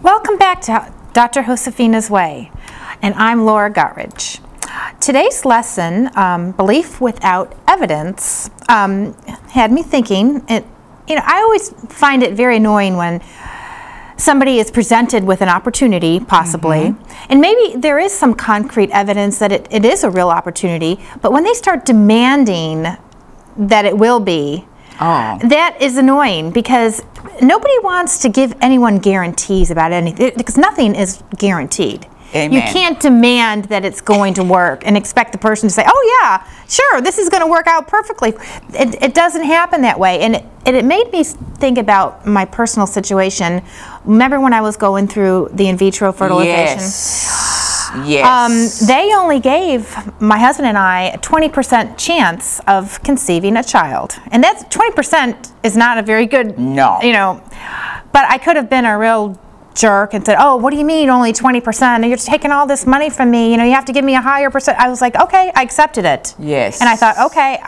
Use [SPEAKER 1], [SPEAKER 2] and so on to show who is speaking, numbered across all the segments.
[SPEAKER 1] Welcome back to Dr. Josefina's Way, and I'm Laura Guttridge. Today's lesson, Belief Without Evidence, had me thinking. I always find it very annoying when somebody is presented with an opportunity, possibly, and maybe there is some concrete evidence that it is a real opportunity, but when they start demanding that it will be, that is annoying, because nobody wants to give anyone guarantees about anything, because nothing is guaranteed.
[SPEAKER 2] Amen.
[SPEAKER 1] You can't demand that it's going to work and expect the person to say, oh yeah, sure, this is going to work out perfectly. It doesn't happen that way. And it made me think about my personal situation. Remember when I was going through the in vitro fertilization?
[SPEAKER 2] Yes.
[SPEAKER 1] They only gave my husband and I a 20% chance of conceiving a child. And that's 20% is not a very good, but I could have been a real jerk and said, oh, what do you mean only 20%? And you're taking all this money from me. You have to give me a higher percent. I was like, okay, I accepted it.
[SPEAKER 2] Yes.
[SPEAKER 1] And I thought, okay,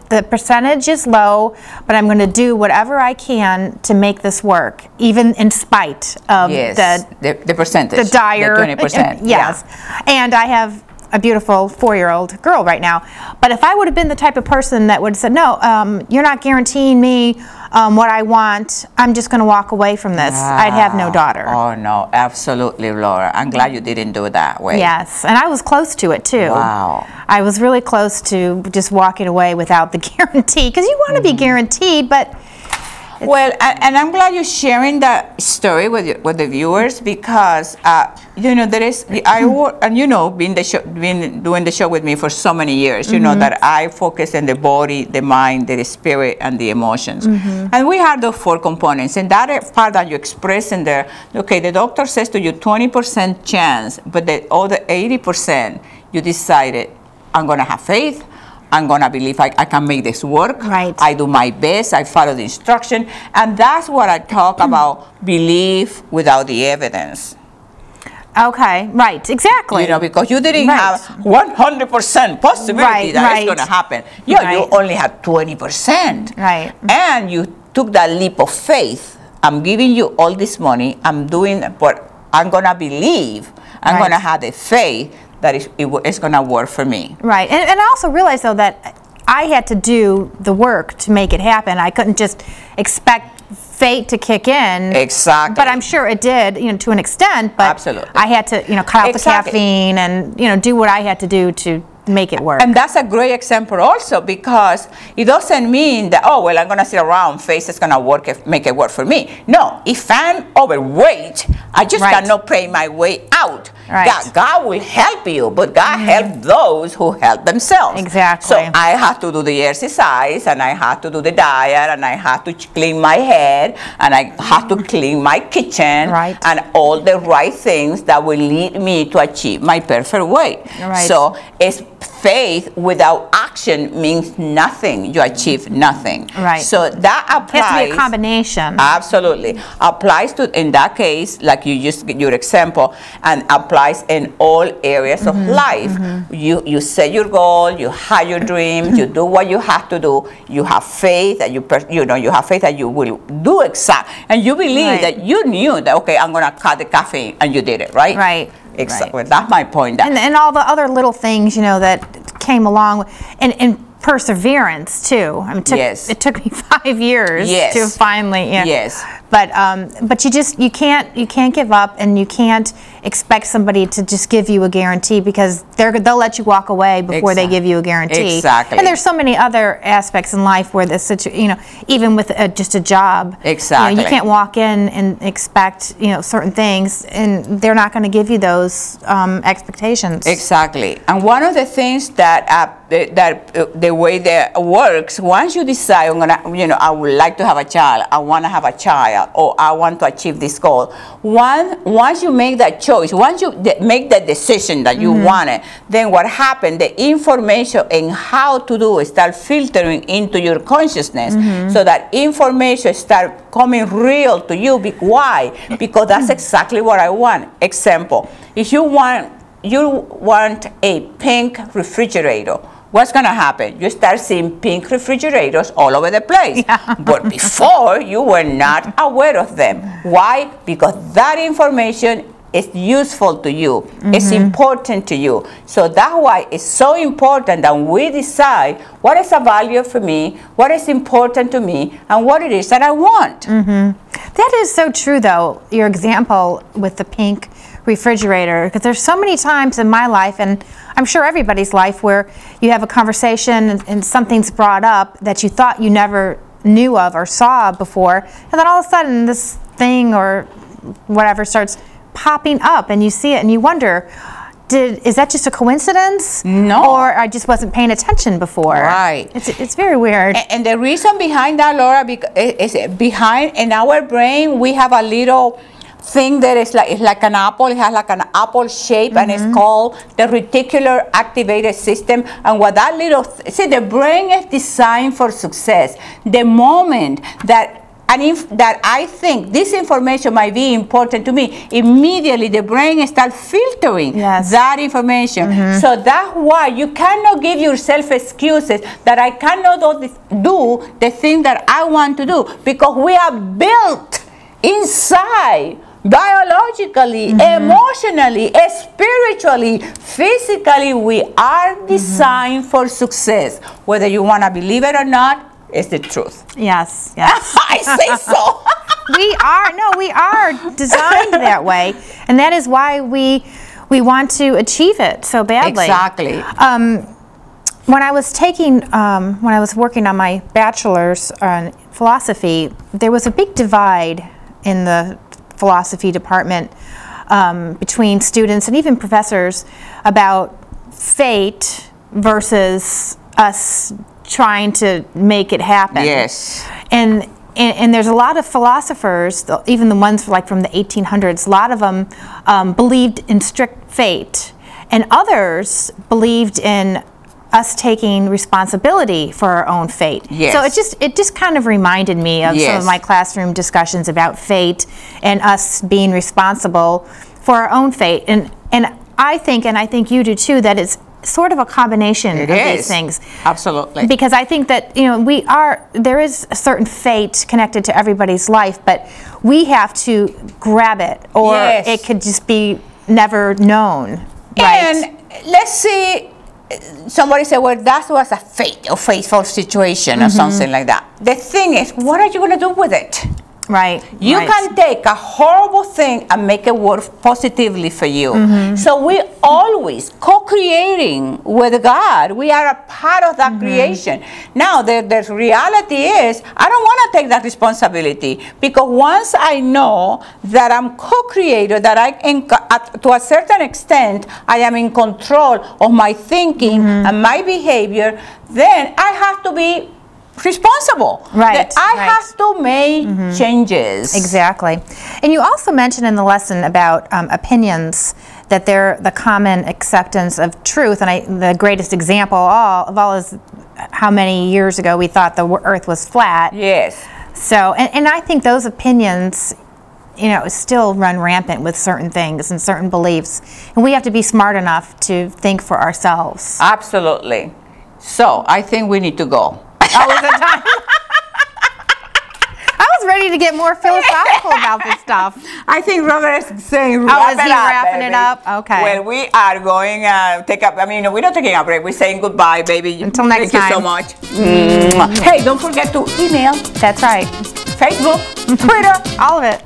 [SPEAKER 1] the percentage is low, but I'm going to do whatever I can to make this work, even in spite of
[SPEAKER 2] the percentage,
[SPEAKER 1] the dire,
[SPEAKER 2] the 20%.
[SPEAKER 1] Yes. Yeah. And I have a beautiful 4-year-old girl right now. But if I would have been the type of person that would have said, no, you're not guaranteeing me what I want, I'm just going to walk away from this, I'd have no daughter.
[SPEAKER 2] Oh, no, absolutely, Laura. I'm glad you didn't do it that way.
[SPEAKER 1] Yes, and I was close to it, too.
[SPEAKER 2] Wow.
[SPEAKER 1] I was really close to just walking away without the guarantee, because you want to be guaranteed, but...
[SPEAKER 2] Well, and I'm glad you're sharing that story with the viewers, because there is and been doing the show with me for so many years. You know that I focus on the body, the mind, the spirit, and the emotions. And we have the 4 components. And that part that you express in there, okay, the doctor says to you 20% chance, but the other 80% you decided, I'm going to have faith. I'm going to believe I can make this work.
[SPEAKER 1] Right.
[SPEAKER 2] I do my best. I follow the instruction. And that's what I talk about, belief without the evidence.
[SPEAKER 1] Okay, right, exactly.
[SPEAKER 2] Because you didn't have 100% possibility that it's going to happen. You only had 20%.
[SPEAKER 1] Right.
[SPEAKER 2] And you took that leap of faith. I'm giving you all this money. I'm doing what I'm going to believe. I'm going to have the faith that it's going to work for me.
[SPEAKER 1] Right. And I also realized, though, that I had to do the work to make it happen. I couldn't just expect fate to kick in.
[SPEAKER 2] Exactly.
[SPEAKER 1] But I'm sure it did, to an extent. But
[SPEAKER 2] absolutely.
[SPEAKER 1] I had to, cut out the caffeine and, do what I had to do to make it work.
[SPEAKER 2] And that's a great example also, because it doesn't mean that, oh, well, I'm going to sit around, faith is going to make it work for me. No, if I'm overweight, I just cannot pray my way out.
[SPEAKER 1] Right.
[SPEAKER 2] God will help you, but God helps those who help themselves.
[SPEAKER 1] Exactly.
[SPEAKER 2] So I have to do the exercise, and I have to do the diet, and I have to clean my head, and I have to clean my kitchen, and all the right things that will lead me to achieve my perfect weight.
[SPEAKER 1] Right.
[SPEAKER 2] So it's faith without action means nothing. You achieve nothing.
[SPEAKER 1] Right.
[SPEAKER 2] So that applies.
[SPEAKER 1] It has to be a combination.
[SPEAKER 2] Absolutely. Applies to, in that case, like you just your example, and applies in all areas of life. You set your goal, you have your dreams, you do what you have to do. You have faith that you have faith that you will do and you believe that you knew that, okay, I'm going to cut the caffeine, and you did it, right?
[SPEAKER 1] Right.
[SPEAKER 2] Exactly. That's my point.
[SPEAKER 1] And all the other little things, that came along, and perseverance too. I mean, it took me 5 years to finally.
[SPEAKER 2] Yes.
[SPEAKER 1] But you can't give up, and you can't expect somebody to just give you a guarantee, because they'll let you walk away before they give you a guarantee.
[SPEAKER 2] Exactly.
[SPEAKER 1] And there's so many other aspects in life where even with just a job.
[SPEAKER 2] Exactly.
[SPEAKER 1] You can't walk in and expect certain things, and they're not going to give you those expectations.
[SPEAKER 2] Exactly. And one of the things that the way that works, once you decide, I would like to have a child, I want to have a child, or I want to achieve this goal. Once you make that choice, once you make that decision that you want it, then what happened, the information and how to do it start filtering into your consciousness, so that information start coming real to you. Why? Because that's exactly what I want. Example, if you want a pink refrigerator, what's going to happen? You start seeing pink refrigerators all over the place.
[SPEAKER 1] Yeah.
[SPEAKER 2] But before, you were not aware of them. Why? Because that information is useful to you. It's important to you. So that's why it's so important that we decide what is a value for me, what is important to me, and what it is that I want.
[SPEAKER 1] That is so true, though, your example with the pink refrigerator, because there's so many times in my life, and I'm sure everybody's life, where you have a conversation and something's brought up that you thought you never knew of or saw before, and then all of a sudden this thing or whatever starts popping up and you see it and you wonder, is that just a coincidence?
[SPEAKER 2] No.
[SPEAKER 1] Or I just wasn't paying attention before.
[SPEAKER 2] Right.
[SPEAKER 1] It's very weird.
[SPEAKER 2] And the reason behind that, Laura, is behind in our brain we have a little thing that is like an apple. It has like an apple shape, and it's called the reticular activated system. And what that little see, the brain is designed for success. The moment that that I think this information might be important to me, immediately the brain starts filtering that information. So that's why you cannot give yourself excuses that I cannot do the thing that I want to do, because we are built inside biologically, emotionally, spiritually, physically. We are designed for success. Whether you want to believe it or not, it's the truth.
[SPEAKER 1] Yes, yes.
[SPEAKER 2] I say so.
[SPEAKER 1] we are designed that way, and that is why we want to achieve it so badly.
[SPEAKER 2] Exactly.
[SPEAKER 1] When I was working on my bachelor's in philosophy, there was a big divide in the philosophy department between students and even professors about fate versus us trying to make it happen.
[SPEAKER 2] Yes.
[SPEAKER 1] And there's a lot of philosophers, even the ones like from the 1800s, a lot of them believed in strict fate, and others believed in us taking responsibility for our own fate.
[SPEAKER 2] Yes.
[SPEAKER 1] So it just kind of reminded me of some of my classroom discussions about fate and us being responsible for our own fate. And I think you do too, that it's sort of a combination of these things.
[SPEAKER 2] Absolutely.
[SPEAKER 1] Because I think that there is a certain fate connected to everybody's life, but we have to grab it, or it could just be never known. Right?
[SPEAKER 2] And let's see, somebody said, well, that was a fateful situation or something like that. The thing is, what are you going to do with it?
[SPEAKER 1] Right.
[SPEAKER 2] You can take a horrible thing and make it work positively for you. So we always co-creating with God. We are a part of that creation. Now, the reality is, I don't want to take that responsibility, because once I know that I'm co-creator, that to a certain extent, I am in control of my thinking and my behavior, then I have to be responsible.
[SPEAKER 1] Right.
[SPEAKER 2] I have to make changes.
[SPEAKER 1] Exactly. And you also mentioned in the lesson about opinions, that they're the common acceptance of truth. And the greatest example of all is how many years ago we thought the earth was flat.
[SPEAKER 2] Yes.
[SPEAKER 1] So, and I think those opinions, still run rampant with certain things and certain beliefs. And we have to be smart enough to think for ourselves.
[SPEAKER 2] Absolutely. So, I think we need to go.
[SPEAKER 1] All of the time. I was ready to get more philosophical about this stuff.
[SPEAKER 2] I think Robert is saying,
[SPEAKER 1] wrapping it up? Okay.
[SPEAKER 2] Well, we are going to take up, we're not taking a break. We're saying goodbye, baby.
[SPEAKER 1] Until next time.
[SPEAKER 2] Thank you so much. Hey, don't forget to email.
[SPEAKER 1] That's right.
[SPEAKER 2] Facebook, Twitter.
[SPEAKER 1] All of it.